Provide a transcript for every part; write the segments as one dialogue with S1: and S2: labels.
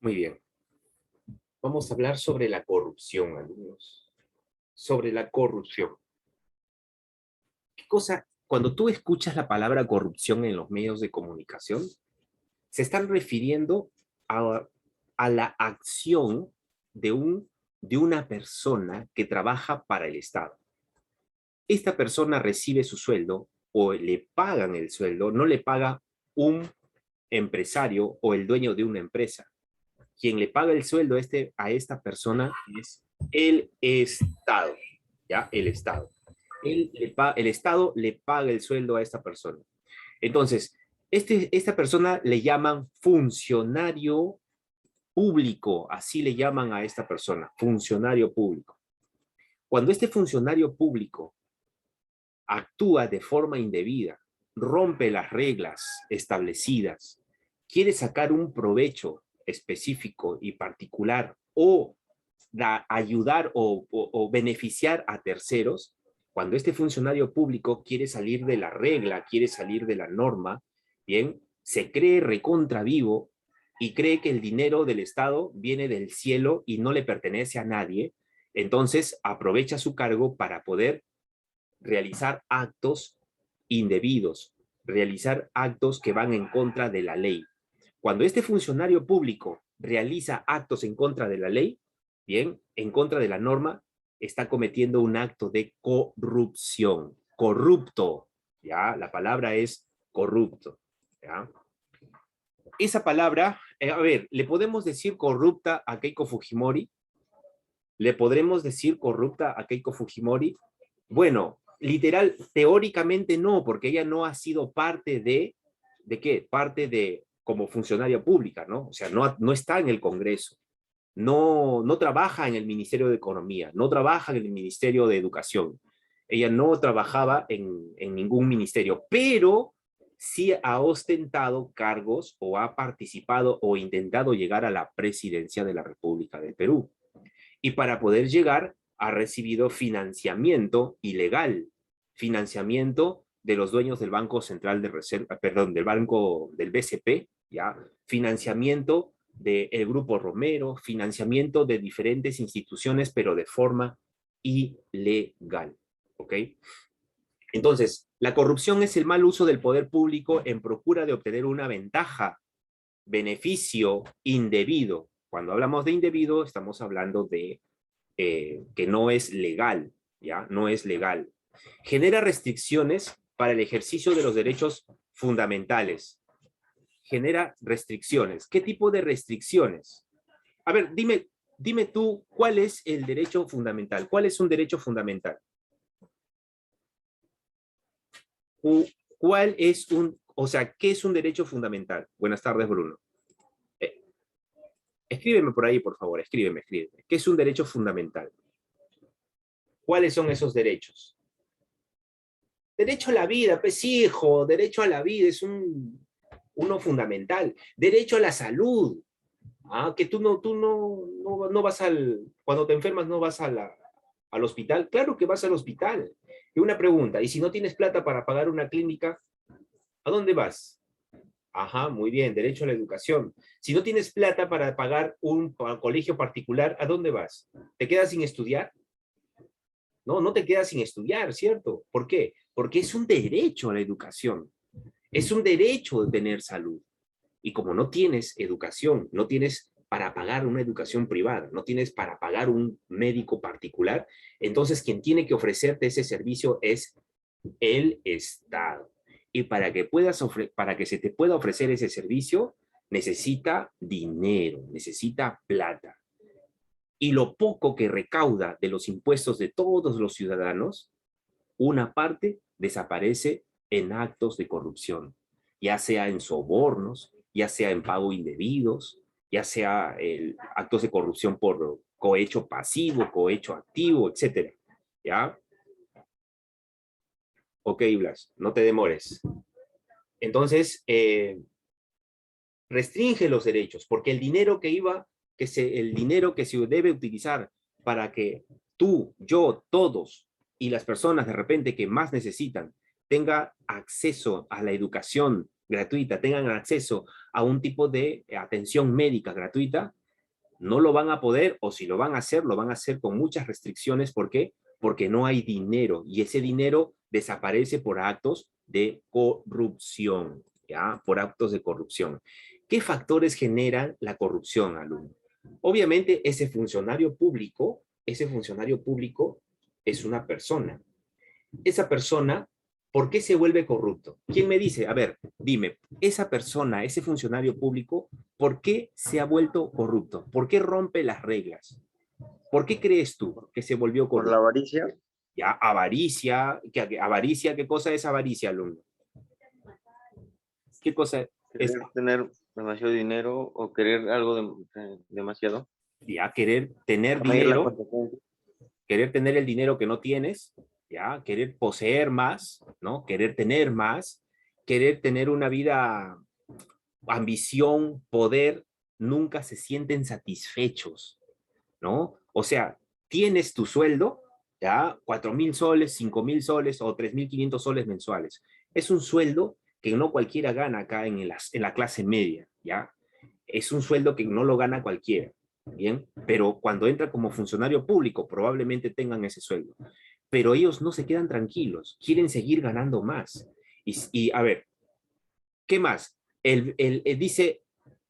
S1: Muy bien. Vamos a hablar sobre la corrupción, alumnos. Sobre la corrupción. ¿Qué cosa? Cuando tú escuchas la palabra corrupción en los medios de comunicación, se están refiriendo a, a la acción de una persona que trabaja para el Estado. Esta persona recibe su sueldo o le pagan el sueldo, no le paga un empresario o el dueño de una empresa. Quien le paga el sueldo a esta persona es el Estado, ¿ya? El Estado. El Estado le paga el sueldo a esta persona. Entonces, esta persona le llaman funcionario público, así le llaman a esta persona, funcionario público. Cuando este funcionario público actúa de forma indebida, rompe las reglas establecidas, quiere sacar un provecho específico y particular o ayudar o beneficiar a terceros, cuando este funcionario público quiere salir de la regla, quiere salir de la norma, bien, se cree recontra vivo y cree que el dinero del Estado viene del cielo y no le pertenece a nadie, entonces aprovecha su cargo para poder realizar actos indebidos, realizar actos que van en contra de la ley. Cuando este funcionario público realiza actos en contra de la ley, bien, en contra de la norma, está cometiendo un acto de corrupción, corrupto, ¿ya? La palabra es corrupto, ¿ya? Esa palabra, a ver, ¿le podemos decir corrupta a Keiko Fujimori? ¿Le podremos decir corrupta a Keiko Fujimori? Bueno, literal, teóricamente no, porque ella no ha sido parte ¿de qué? Parte de, como funcionaria pública, ¿no? O sea, no está en el Congreso, no trabaja en el Ministerio de Economía, no trabaja en el Ministerio de Educación. Ella no trabajaba en ningún ministerio, pero sí ha ostentado cargos o ha participado o intentado llegar a la presidencia de la República del Perú. Y para poder llegar ha recibido financiamiento ilegal, financiamiento de los dueños del Banco Central de Reserva, perdón, del Banco del BCP, ¿ya? Financiamiento del Grupo Romero, financiamiento de diferentes instituciones, pero de forma ilegal, ¿ok? Entonces, la corrupción es el mal uso del poder público en procura de obtener una ventaja, beneficio indebido. Cuando hablamos de indebido, estamos hablando de que no es legal, ¿ya? No es legal. Genera restricciones para el ejercicio de los derechos fundamentales. Genera restricciones. ¿Qué tipo de restricciones? A ver, dime tú, ¿cuál es el derecho fundamental? ¿Cuál es un derecho fundamental? ¿Cuál es o sea, qué es un derecho fundamental? Buenas tardes, Bruno. Eh, escríbeme por ahí, por favor, escríbeme. ¿Qué es un derecho fundamental? ¿Cuáles son esos derechos? Derecho a la vida, pues hijo, derecho a la vida es uno fundamental. Derecho a la salud, que tú no vas cuando te enfermas no vas al hospital. Claro que vas al hospital. Y una pregunta, ¿y si no tienes plata para pagar una clínica, a dónde vas? Ajá, muy bien, derecho a la educación. Si no tienes plata para pagar un colegio particular, ¿a dónde vas? ¿Te quedas sin estudiar? No, no te quedas sin estudiar, ¿cierto? ¿Por qué? Porque es un derecho a la educación. Es un derecho de tener salud. Y como no tienes educación, no tienes para pagar una educación privada, no tienes para pagar un médico particular, entonces quien tiene que ofrecerte ese servicio es el Estado. Y para que se te pueda ofrecer ese servicio, necesita dinero, necesita plata. Y lo poco que recauda de los impuestos de todos los ciudadanos, una parte desaparece en actos de corrupción, ya sea en sobornos, ya sea en pago indebidos, ya sea actos de corrupción por cohecho pasivo, cohecho activo, etcétera. ¿Ya? Ok, Blas, no te demores. Entonces, restringe los derechos, porque el dinero que se debe utilizar para que tú, yo, todos y las personas de repente que más necesitan tenga acceso a la educación gratuita, tengan acceso a un tipo de atención médica gratuita, no lo van a poder, o si lo van a hacer, lo van a hacer con muchas restricciones. ¿Por qué? Porque no hay dinero, y ese dinero desaparece por actos de corrupción, ¿ya? Por actos de corrupción. ¿Qué factores generan la corrupción, alumno? Obviamente, ese funcionario público es una persona. Esa persona, ¿por qué se vuelve corrupto? ¿Quién me dice? A ver, dime, esa persona, ese funcionario público, ¿por qué se ha vuelto corrupto? ¿Por qué rompe las reglas? ¿Por qué crees tú que se volvió
S2: Por la
S1: corrupto?
S2: avaricia,
S1: Ya, avaricia, avaricia, ¿qué cosa es avaricia, alumno? ¿Qué cosa es?
S2: querer tener demasiado dinero o querer algo demasiado,
S1: Ya, querer tener el dinero que no tienes, ya, querer poseer más, ¿no? Querer tener más, querer tener una vida, ambición, poder, nunca se sienten satisfechos, ¿no? O sea, tienes tu sueldo, ya, 4.000 soles, 5.000 soles o 3.500 soles mensuales. Es un sueldo que no cualquiera gana acá en la clase media, ¿ya? Es un sueldo que no lo gana cualquiera, ¿bien? Pero cuando entra como funcionario público, probablemente tengan ese sueldo. Pero ellos no se quedan tranquilos, quieren seguir ganando más. A ver, ¿qué más? Dice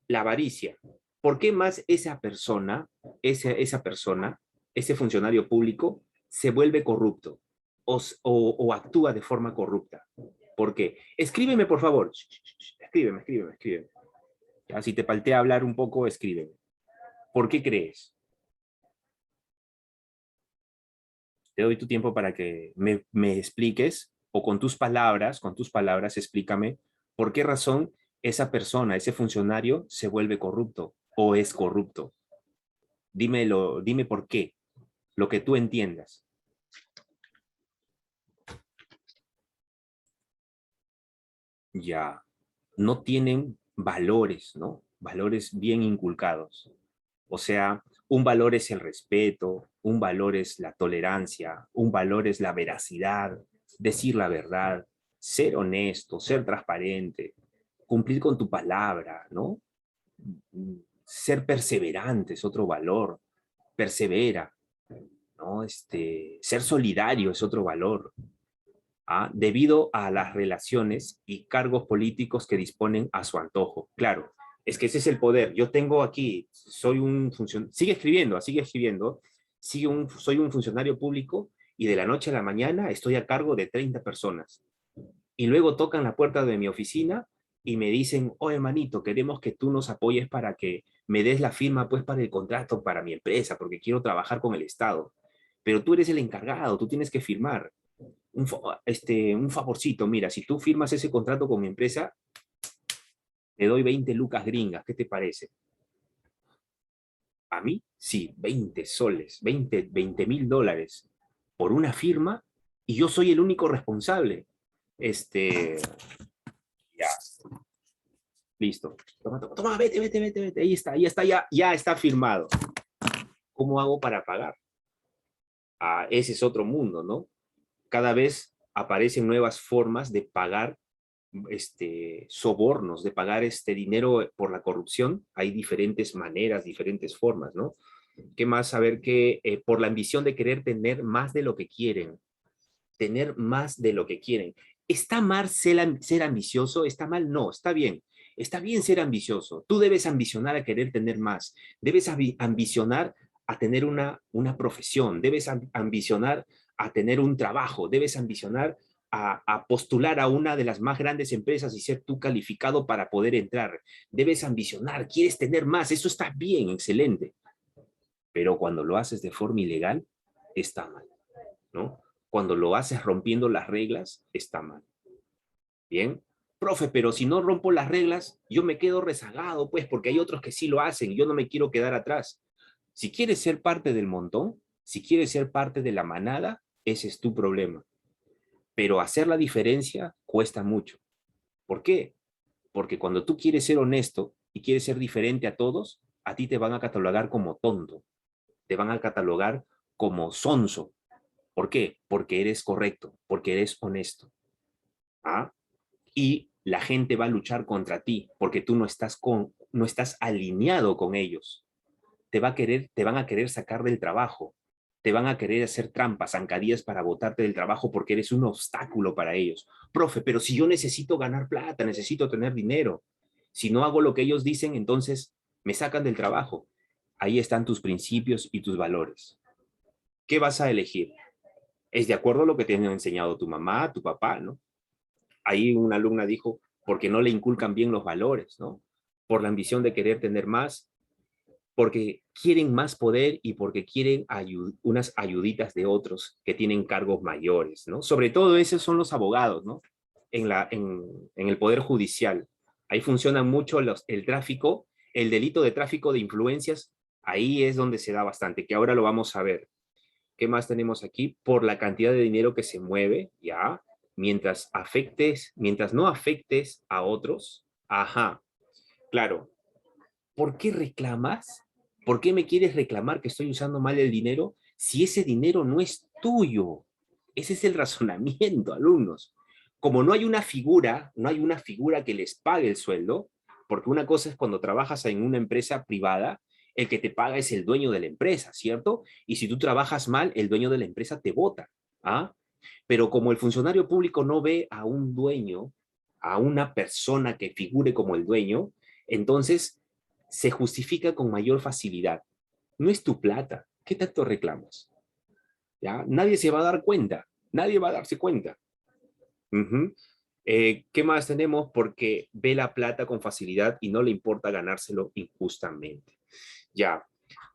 S1: la avaricia. ¿Por qué más esa persona, ese funcionario público, se vuelve corrupto o actúa de forma corrupta? ¿Por qué? Escríbeme, por favor. Escríbeme, escríbeme, escríbeme. Ya, si te paltea hablar un poco, escríbeme. ¿Por qué crees? Te doy tu tiempo para que me expliques, o con tus palabras, explícame por qué razón esa persona, ese funcionario, se vuelve corrupto o es corrupto. Dímelo, dime por qué, lo que tú entiendas. Ya, no tienen valores, ¿no? Valores bien inculcados. O sea, un valor es el respeto, un valor es la tolerancia, un valor es la veracidad, decir la verdad, ser honesto, ser transparente, cumplir con tu palabra, ¿no? Ser perseverante es otro valor, persevera, ¿no? Ser solidario es otro valor, ¿ah? Debido a las relaciones y cargos políticos que disponen a su antojo. Claro, es que ese es el poder. Yo tengo aquí, soy un funcionario, sigue escribiendo, soy un funcionario público y de la noche a la mañana estoy a cargo de 30 personas. Y luego tocan la puerta de mi oficina y me dicen, oh hermanito, queremos que tú nos apoyes para que me des la firma pues para el contrato para mi empresa, porque quiero trabajar con el Estado. Pero tú eres el encargado, tú tienes que firmar un favorcito, mira, si tú firmas ese contrato con mi empresa, te doy 20 lucas gringas, ¿qué te parece? A mí, sí, 20 soles, 20.000 dólares por una firma, y yo soy el único responsable. Ya, listo. Toma, toma, toma, vete, vete, vete, vete, ahí está, ya está firmado. ¿Cómo hago para pagar? Ah, ese es otro mundo, ¿no? Cada vez aparecen nuevas formas de pagar sobornos, de pagar dinero por la corrupción. Hay diferentes maneras, diferentes formas, ¿no? ¿Qué más? Saber que por la ambición de querer tener más de lo que quieren, tener más de lo que quieren. ¿Está mal ser ambicioso? ¿Está mal? No, está bien. Está bien ser ambicioso. Tú debes ambicionar a querer tener más. Debes ambicionar a tener una profesión. Debes ambicionar a tener un trabajo. Debes ambicionar a postular a una de las más grandes empresas y ser tú calificado para poder entrar. Debes ambicionar, quieres tener más. Eso está bien, excelente. Pero cuando lo haces de forma ilegal, está mal, ¿no? Cuando lo haces rompiendo las reglas, está mal. Bien, profe, pero si no rompo las reglas, yo me quedo rezagado, pues, porque hay otros que sí lo hacen y yo no me quiero quedar atrás. Si quieres ser parte del montón, si quieres ser parte de la manada, ese es tu problema. Pero hacer la diferencia cuesta mucho. ¿Por qué? Porque cuando tú quieres ser honesto y quieres ser diferente a todos, a ti te van a catalogar como tonto, te van a catalogar como sonso. ¿Por qué? Porque eres correcto, porque eres honesto. ¿Ah? Y la gente va a luchar contra ti porque tú no estás alineado con ellos. Te van a querer sacar del trabajo, te van a querer hacer trampas, zancadillas para botarte del trabajo porque eres un obstáculo para ellos. Profe, pero si yo necesito ganar plata, necesito tener dinero, si no hago lo que ellos dicen, entonces me sacan del trabajo. Ahí están tus principios y tus valores. ¿Qué vas a elegir? Es de acuerdo a lo que te han enseñado tu mamá, tu papá, ¿no? Ahí una alumna dijo, porque no le inculcan bien los valores, ¿no? Por la ambición de querer tener más, porque quieren más poder y porque quieren unas ayuditas de otros que tienen cargos mayores, ¿no? Sobre todo esos son los abogados, ¿no? En el Poder Judicial. Ahí funciona mucho el tráfico, el delito de tráfico de influencias, ahí es donde se da bastante, que ahora lo vamos a ver. ¿Qué más tenemos aquí? Por la cantidad de dinero que se mueve, ¿ya? Mientras no afectes a otros, ajá, claro. ¿Por qué reclamas? ¿Por qué me quieres reclamar que estoy usando mal el dinero si ese dinero no es tuyo? Ese es el razonamiento, alumnos. Como no hay una figura que les pague el sueldo, porque una cosa es cuando trabajas en una empresa privada, el que te paga es el dueño de la empresa, ¿cierto? Y si tú trabajas mal, el dueño de la empresa te bota, ¿ah? Pero como el funcionario público no ve a un dueño, a una persona que figure como el dueño, entonces se justifica con mayor facilidad. No es tu plata. ¿Qué tanto reclamos? ¿Ya? Nadie se va a dar cuenta. Nadie va a darse cuenta. ¿Qué más tenemos? Porque ve la plata con facilidad y no le importa ganárselo injustamente. Ya,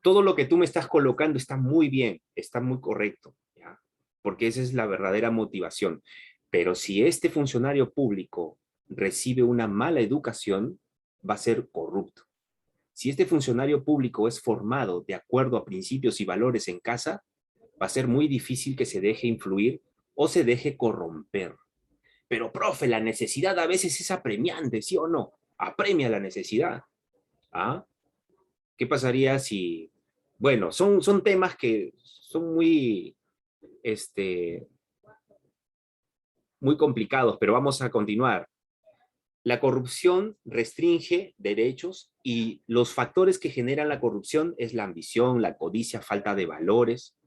S1: todo lo que tú me estás colocando está muy bien, está muy correcto, ¿ya? Porque esa es la verdadera motivación. Pero si este funcionario público recibe una mala educación, va a ser corrupto. Si este funcionario público es formado de acuerdo a principios y valores en casa, va a ser muy difícil que se deje influir o se deje corromper. Pero, profe, la necesidad a veces es apremiante, ¿sí o no? Apremia la necesidad. ¿Ah? ¿Qué pasaría si... Bueno, son temas que son este, muy complicados, pero vamos a continuar. La corrupción restringe derechos y los factores que generan la corrupción es la ambición, la codicia, falta de valores.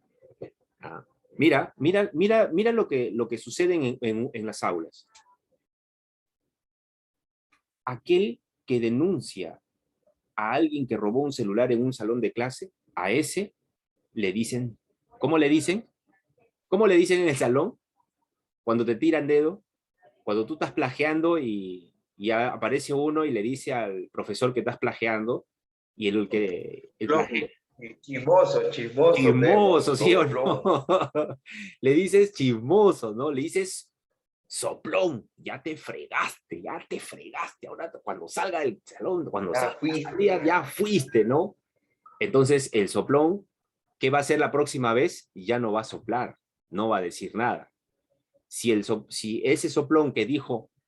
S1: Ah, mira lo que sucede en las aulas. Aquel que denuncia a alguien que robó un celular en un salón de clase, a ese le dicen, ¿cómo le dicen? ¿Cómo le dicen en el salón? Cuando te tiran dedo, cuando tú estás plagiando y aparece uno y le dice al profesor que estás plagiando, y el plagio,
S3: Chismoso, chismoso,
S1: chismoso, ¿sí o
S3: soplón.
S1: no? Le dices chismoso, ¿no? Le dices soplón, ya te fregaste, ahora cuando salga del salón, cuando
S3: Ya
S1: salga
S3: fuiste.
S1: ya fuiste, ¿no? Entonces el soplón, ¿qué va a hacer la próxima vez? Ya no va a soplar, no va a decir nada. Si ese soplón que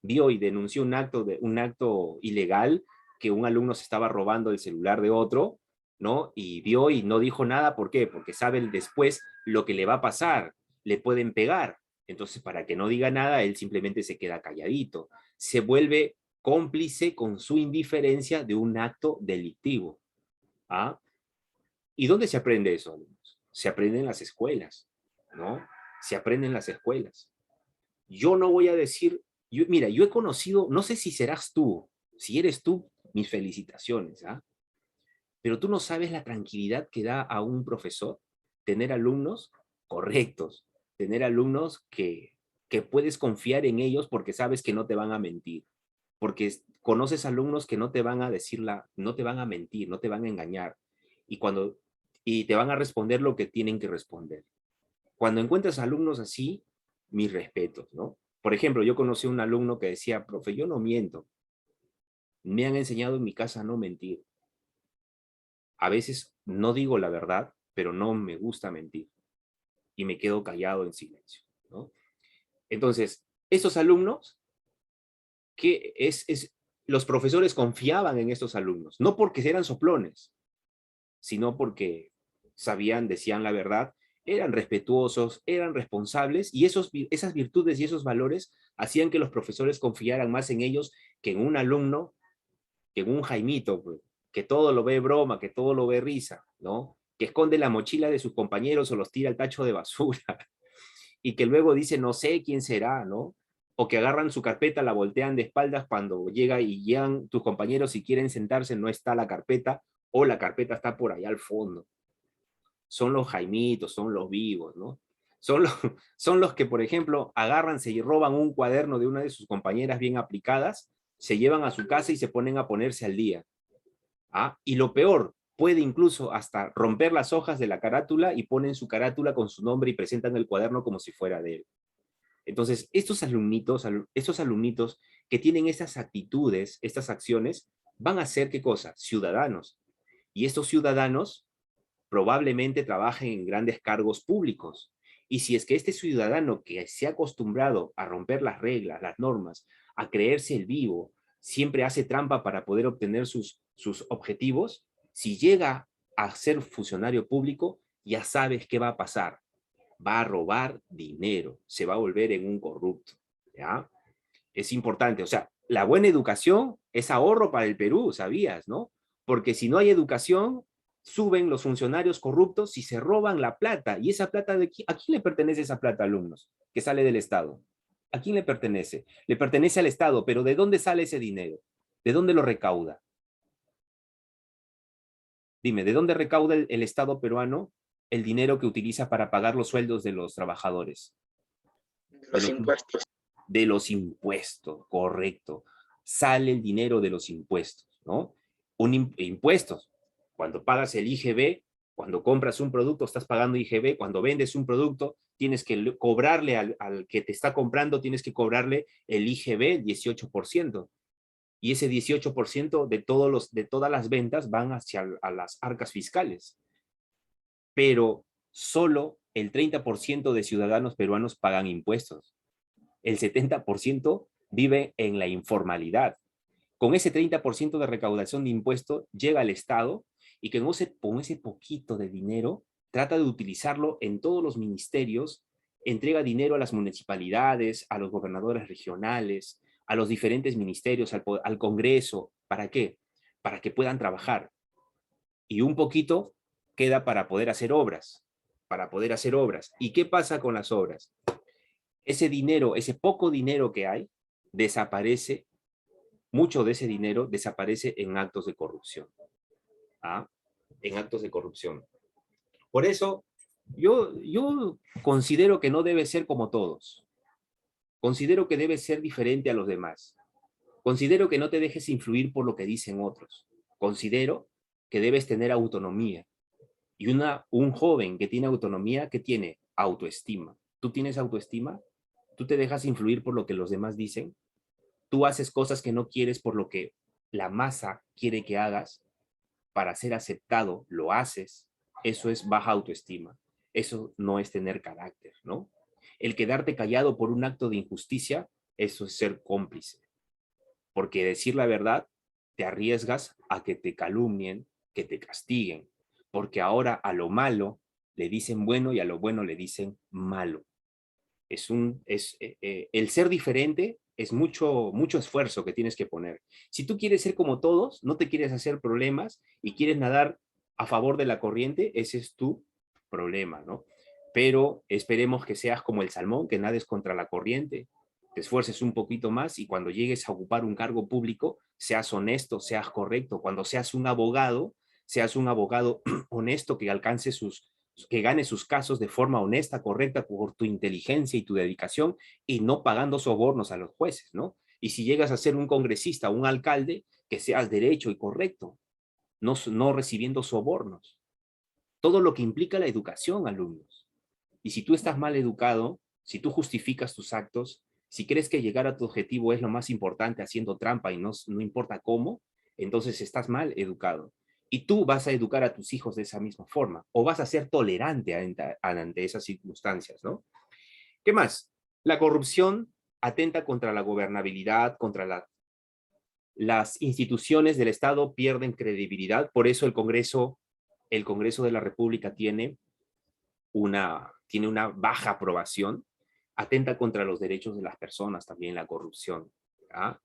S1: vio y denunció un acto ilegal, que un alumno se estaba robando el celular de otro, ¿no? Y vio y no dijo nada, ¿por qué? Porque sabe después lo que le va a pasar, le pueden pegar. Entonces, para que no diga nada, él simplemente se queda calladito. Se vuelve cómplice con su indiferencia de un acto delictivo. ¿Ah? ¿Y dónde se aprende eso, alumnos? Se aprende en las escuelas, ¿no? Se aprende en las escuelas. Yo no voy a decir, mira, yo he conocido, no sé si serás tú, si eres tú, mis felicitaciones, ¿ah? Pero tú no sabes la tranquilidad que da a un profesor tener alumnos correctos, tener alumnos que puedes confiar en ellos porque sabes que no te van a mentir, porque conoces alumnos que no te van a no te van a mentir, no te van a engañar, y y te van a responder lo que tienen que responder. Cuando encuentras alumnos así, mis respetos, ¿no? Por ejemplo, yo conocí a un alumno que decía, profe, yo no miento. Me han enseñado en mi casa a no mentir. A veces no digo la verdad, pero no me gusta mentir. Y me quedo callado en silencio, ¿no? Entonces, esos alumnos, los profesores confiaban en estos alumnos, no porque eran soplones, sino porque decían la verdad eran respetuosos, eran responsables, y esas virtudes y esos valores hacían que los profesores confiaran más en ellos que en un alumno, que en un Jaimito, pues, que todo lo ve broma, que todo lo ve risa, ¿no? Que esconde la mochila de sus compañeros o los tira al tacho de basura, y que luego dice, no sé quién será, ¿no? O que agarran su carpeta, la voltean de espaldas cuando llegan tus compañeros y quieren sentarse, no está la carpeta, o la carpeta está por allá al fondo. Son los Jaimitos, son los vivos, ¿no? Son los, son los que, por ejemplo, agarran, se roban un cuaderno de una de sus compañeras bien aplicadas, se llevan a su casa y se ponen a ponerse al día. ¿Ah? Y lo peor, puede incluso hasta romper las hojas de la carátula y ponen su carátula con su nombre y presentan el cuaderno como si fuera de él. Entonces, estos alumnitos que tienen estas actitudes, estas acciones, van a ser, ¿qué cosa? Ciudadanos. Y estos ciudadanos probablemente trabajen en grandes cargos públicos. Y si es que este ciudadano que se ha acostumbrado a romper las reglas, las normas, a creerse el vivo, siempre hace trampa para poder obtener sus objetivos, si llega a ser funcionario público, ya sabes qué va a pasar. Va a robar dinero, se va a volver en un corrupto, ¿ya? Es importante, o sea, la buena educación es ahorro para el Perú, ¿sabías, no? Porque si no hay educación, suben los funcionarios corruptos y se roban la plata. ¿Y esa plata de quién? ¿A quién le pertenece esa plata, alumnos? Que sale del Estado. ¿A quién le pertenece? Le pertenece al Estado, pero ¿de dónde sale ese dinero? ¿De dónde lo recauda? Dime, ¿de dónde recauda el Estado peruano el dinero que utiliza para pagar los sueldos de los trabajadores?
S3: Los impuestos.
S1: De los impuestos, correcto. Sale el dinero de los impuestos, ¿no? Impuestos. Cuando pagas el IGB, cuando compras un producto, estás pagando IGB. Cuando vendes un producto, tienes que cobrarle al que te está comprando, tienes que cobrarle el IGB, el 18%. Y ese 18% de todas las ventas van hacia a las arcas fiscales. Pero solo el 30% de ciudadanos peruanos pagan impuestos. El 70% vive en la informalidad. Con ese 30% de recaudación de impuestos llega al Estado y que con ese poquito de dinero trata de utilizarlo en todos los ministerios, entrega dinero a las municipalidades, a los gobernadores regionales, a los diferentes ministerios, al Congreso. ¿Para qué? Para que puedan trabajar. Y un poquito queda para poder hacer obras. Para poder hacer obras. ¿Y qué pasa con las obras? Ese dinero, ese poco dinero que hay, desaparece, mucho de ese dinero desaparece en actos de corrupción. ¿Ah? En actos de corrupción. Por eso, yo considero que no debe ser como todos. Considero que debe ser diferente a los demás. Considero que no te dejes influir por lo que dicen otros. Considero que debes tener autonomía. Y un joven que tiene autonomía, ¿qué tiene? Autoestima. ¿Tú tienes autoestima? ¿Tú te dejas influir por lo que los demás dicen? ¿Tú haces cosas que no quieres por lo que la masa quiere que hagas? Para ser aceptado, lo haces. Eso es baja autoestima. Eso no es tener carácter, ¿no? El quedarte callado por un acto de injusticia, eso es ser cómplice. Porque decir la verdad, te arriesgas a que te calumnien, que te castiguen. Porque ahora a lo malo le dicen bueno y a lo bueno le dicen malo. El ser diferente es mucho esfuerzo que tienes que poner. Si tú quieres ser como todos, no te quieres hacer problemas y quieres nadar a favor de la corriente, ese es tu problema, ¿no? Pero esperemos que seas como el salmón, que nades contra la corriente, te esfuerces un poquito más y cuando llegues a ocupar un cargo público, seas honesto, seas correcto. Cuando seas un abogado honesto que alcance que gane sus casos de forma honesta, correcta, por tu inteligencia y tu dedicación, y no pagando sobornos a los jueces, ¿no? Y si llegas a ser un congresista o un alcalde, que seas derecho y correcto, no recibiendo sobornos. Todo lo que implica la educación, alumnos. Y si tú estás mal educado, si tú justificas tus actos, si crees que llegar a tu objetivo es lo más importante haciendo trampa y no importa cómo, entonces estás mal educado. Y tú vas a educar a tus hijos de esa misma forma, o vas a ser tolerante ante esas circunstancias, ¿no? ¿Qué más? La corrupción atenta contra la gobernabilidad, contra las instituciones del Estado pierden credibilidad, por eso el Congreso de la República tiene tiene una baja aprobación, atenta contra los derechos de las personas también la corrupción. ¿Ya?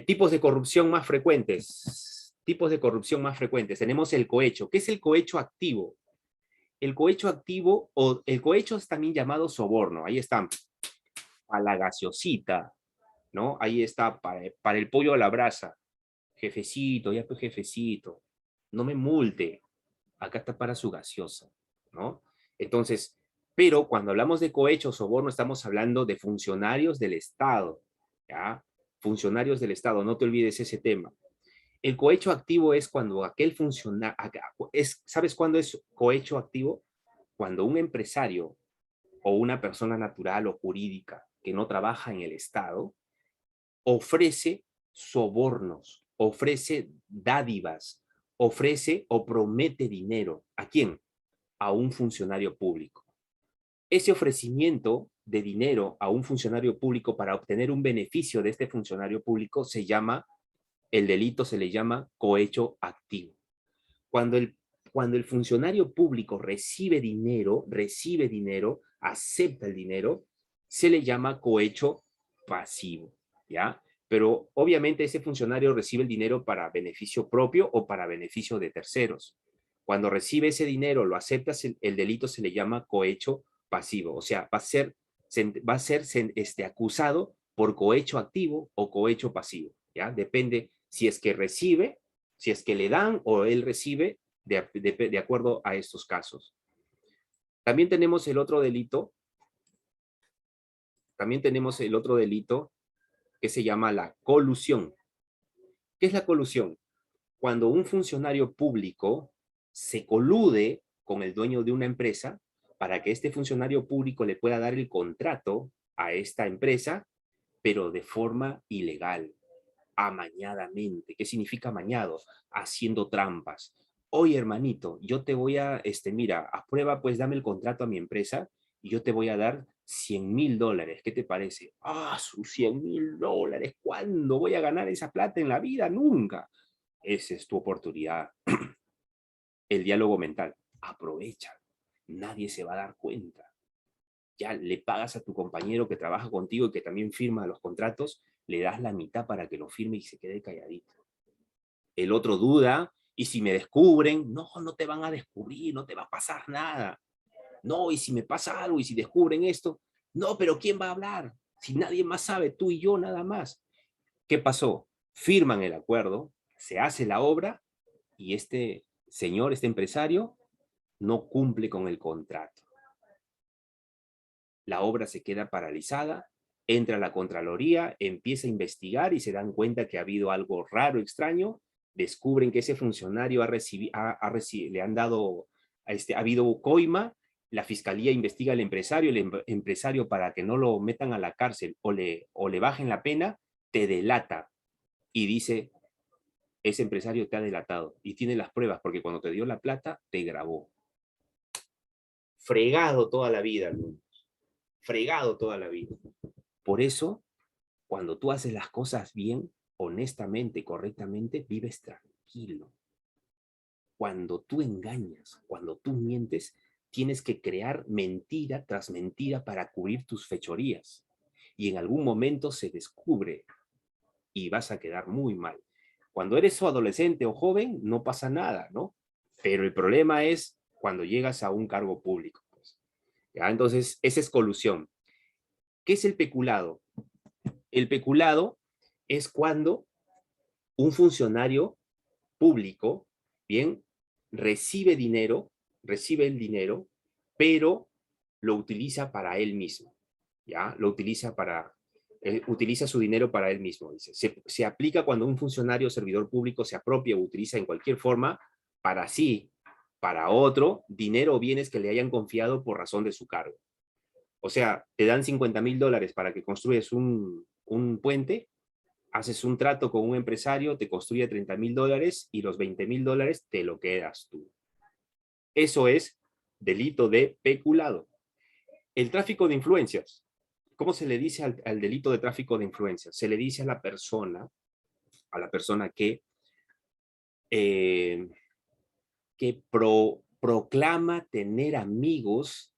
S1: Tipos de corrupción más frecuentes. Tipos de corrupción más frecuentes. Tenemos el cohecho. ¿Qué es el cohecho activo? El cohecho activo, o el cohecho es también llamado soborno. Ahí están. A la gaseosita, ¿no? Ahí está, para el pollo a la brasa. Jefecito, ya pues jefecito, no me multe. Acá está para su gaseosa, ¿no? Entonces, pero cuando hablamos de cohecho o soborno, estamos hablando de funcionarios del Estado, ¿ya? Funcionarios del Estado, no te olvides ese tema. El cohecho activo es cuando aquel funcionario, ¿sabes cuándo es cohecho activo? Cuando un empresario o una persona natural o jurídica que no trabaja en el Estado ofrece sobornos, ofrece dádivas, ofrece o promete dinero. ¿A quién? A un funcionario público. Ese ofrecimiento de dinero a un funcionario público para obtener un beneficio de este funcionario público el delito se le llama cohecho activo. Cuando el funcionario público recibe dinero, acepta el dinero, se le llama cohecho pasivo, ¿ya? Pero obviamente ese funcionario recibe el dinero para beneficio propio o para beneficio de terceros. Cuando recibe ese dinero, lo aceptas, el delito se le llama cohecho pasivo. O sea, va a ser acusado por cohecho activo o cohecho pasivo, ¿ya? Depende si es que recibe, si es que le dan o él recibe, de acuerdo a estos casos. También tenemos el otro delito, que se llama la colusión. ¿Qué es la colusión? Cuando un funcionario público se colude con el dueño de una empresa para que este funcionario público le pueda dar el contrato a esta empresa, pero de forma ilegal, amañadamente. ¿Qué significa amañado? Haciendo trampas. Oye, hermanito, yo te voy a, mira, aprueba, pues dame el contrato a mi empresa y yo te voy a dar $100,000. ¿Qué te parece? Ah, sus $100,000. ¿Cuándo voy a ganar esa plata en la vida? Nunca. Esa es tu oportunidad. El diálogo mental. Aprovecha. Nadie se va a dar cuenta. Ya le pagas a tu compañero que trabaja contigo y que también firma los contratos, le das la mitad para que lo firme y se quede calladito. El otro duda, y si me descubren, no, no te van a descubrir, no te va a pasar nada. No, y si me pasa algo, y si descubren esto, no, pero ¿quién va a hablar? Si nadie más sabe, tú y yo nada más. ¿Qué pasó? Firman el acuerdo, se hace la obra, y este señor, este empresario, no cumple con el contrato. La obra se queda paralizada, entra la Contraloría, empieza a investigar y se dan cuenta que ha habido algo raro, extraño, descubren que ese funcionario le han dado, ha habido coima, la fiscalía investiga al empresario, el empresario para que no lo metan a la cárcel o le bajen la pena, te delata y dice, ese empresario te ha delatado y tiene las pruebas porque cuando te dio la plata, te grabó. Fregado toda la vida, ¿no? Fregado toda la vida. Por eso, cuando tú haces las cosas bien, honestamente, correctamente, vives tranquilo. Cuando tú engañas, cuando tú mientes, tienes que crear mentira tras mentira para cubrir tus fechorías. Y en algún momento se descubre y vas a quedar muy mal. Cuando eres adolescente o joven, no pasa nada, ¿no? Pero el problema es cuando llegas a un cargo público, pues. ¿Ya? Entonces, esa es colusión. ¿Qué es el peculado? El peculado es cuando un funcionario público, bien, recibe el dinero, pero lo utiliza para él mismo, ¿ya? Lo utiliza utiliza su dinero para él mismo, dice. Se aplica cuando un funcionario o servidor público se apropia o utiliza en cualquier forma para sí, para otro, dinero o bienes que le hayan confiado por razón de su cargo. O sea, te dan $50,000 para que construyes un puente, haces un trato con un empresario, te construye $30,000 y los $20,000 te lo quedas tú. Eso es delito de peculado. El tráfico de influencias. ¿Cómo se le dice al delito de tráfico de influencias? Se le dice a la persona que proclama tener amigos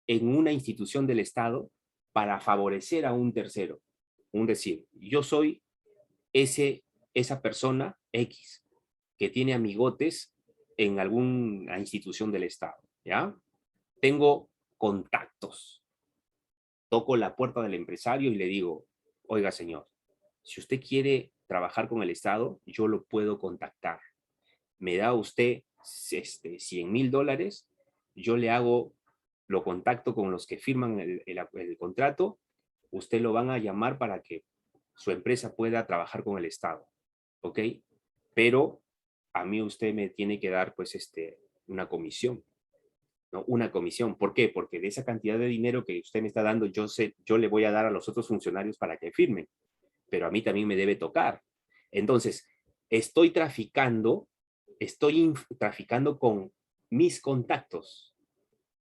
S1: en una institución del Estado para favorecer a un tercero. Un decir, yo soy esa persona X que tiene amigotes en alguna institución del Estado, ¿ya? Tengo contactos. Toco la puerta del empresario y le digo, oiga, señor, si usted quiere trabajar con el Estado, yo lo puedo contactar. Me da usted $100,000, yo le hago, lo contacto con los que firman el contrato, usted lo van a llamar para que su empresa pueda trabajar con el Estado, ¿ok? Pero a mí usted me tiene que dar, pues, una comisión, ¿no? Una comisión. ¿Por qué? Porque de esa cantidad de dinero que usted me está dando, yo le voy a dar a los otros funcionarios para que firmen, pero a mí también me debe tocar. Entonces, estoy traficando con mis contactos.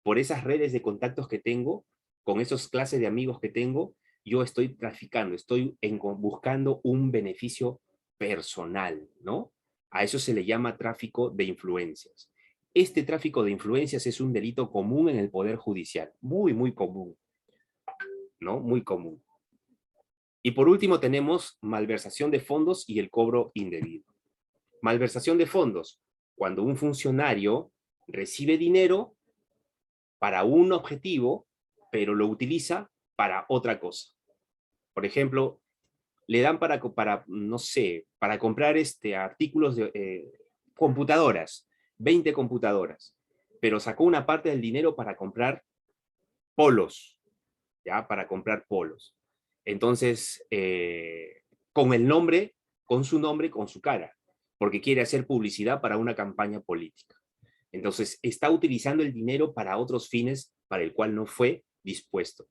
S1: Por esas redes de contactos que tengo, con esos clases de amigos que tengo, yo estoy traficando, buscando un beneficio personal, ¿no? A eso se le llama tráfico de influencias. Este tráfico de influencias es un delito común en el Poder Judicial, muy, muy común, ¿no? Muy común. Y por último tenemos malversación de fondos y el cobro indebido. Malversación de fondos, cuando un funcionario recibe dinero para un objetivo, pero lo utiliza para otra cosa. Por ejemplo, le dan no sé, para comprar artículos de computadoras, 20 computadoras, pero sacó una parte del dinero para comprar polos, ¿ya? Para comprar polos. Entonces, con su nombre, con su cara, porque quiere hacer publicidad para una campaña política. Entonces, está utilizando el dinero para otros fines para el cual no fue dispuesto.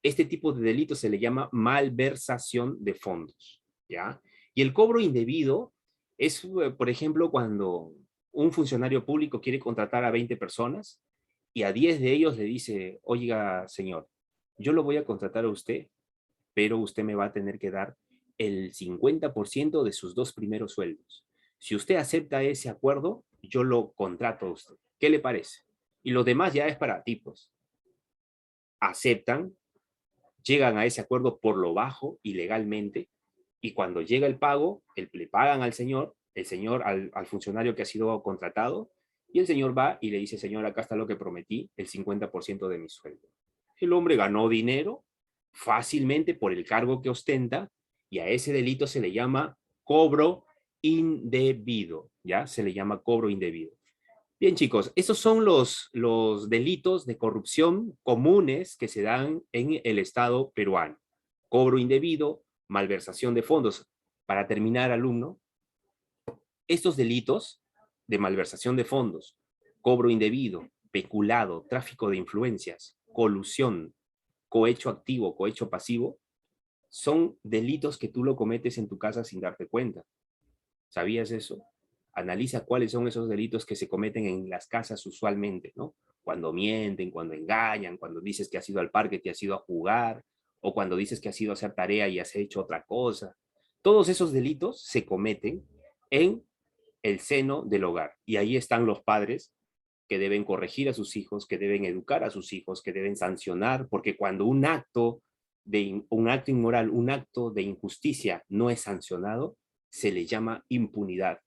S1: Este tipo de delito se le llama malversación de fondos, ¿ya? Y el cobro indebido es, por ejemplo, cuando un funcionario público quiere contratar a 20 personas y a 10 de ellos le dice, oiga, señor, yo lo voy a contratar a usted, pero usted me va a tener que dar el 50% de sus 2 primeros sueldos. Si usted acepta ese acuerdo, yo lo contrato a usted. ¿Qué le parece? Y lo demás ya es para tipos. Aceptan, llegan a ese acuerdo por lo bajo, ilegalmente, y cuando llega el pago, le pagan al señor, al funcionario que ha sido contratado, y el señor va y le dice, señor, acá está lo que prometí, el 50% de mi sueldo. El hombre ganó dinero fácilmente por el cargo que ostenta, y a ese delito se le llama cobro indebido, ¿ya? Se le llama cobro indebido. Bien, chicos, esos son los delitos de corrupción comunes que se dan en el Estado peruano. Cobro indebido, malversación de fondos. Para terminar, alumno, estos delitos de malversación de fondos, cobro indebido, peculado, tráfico de influencias, colusión, cohecho activo, cohecho pasivo, son delitos que tú lo cometes en tu casa sin darte cuenta. ¿Sabías eso? Analiza cuáles son esos delitos que se cometen en las casas usualmente, ¿no? Cuando mienten, cuando engañan, cuando dices que has ido al parque, te has ido a jugar, o cuando dices que has ido a hacer tarea y has hecho otra cosa. Todos esos delitos se cometen en el seno del hogar. Y ahí están los padres que deben corregir a sus hijos, que deben educar a sus hijos, que deben sancionar, porque cuando un acto inmoral, un acto de injusticia no es sancionado, se le llama impunidad.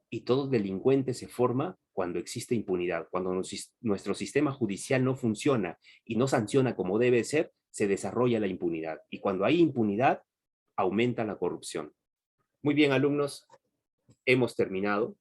S1: Y todo delincuente se forma cuando existe impunidad. Cuando nuestro sistema judicial no funciona y no sanciona como debe ser, se desarrolla la impunidad. Y cuando hay impunidad, aumenta la corrupción. Muy bien, alumnos, hemos terminado.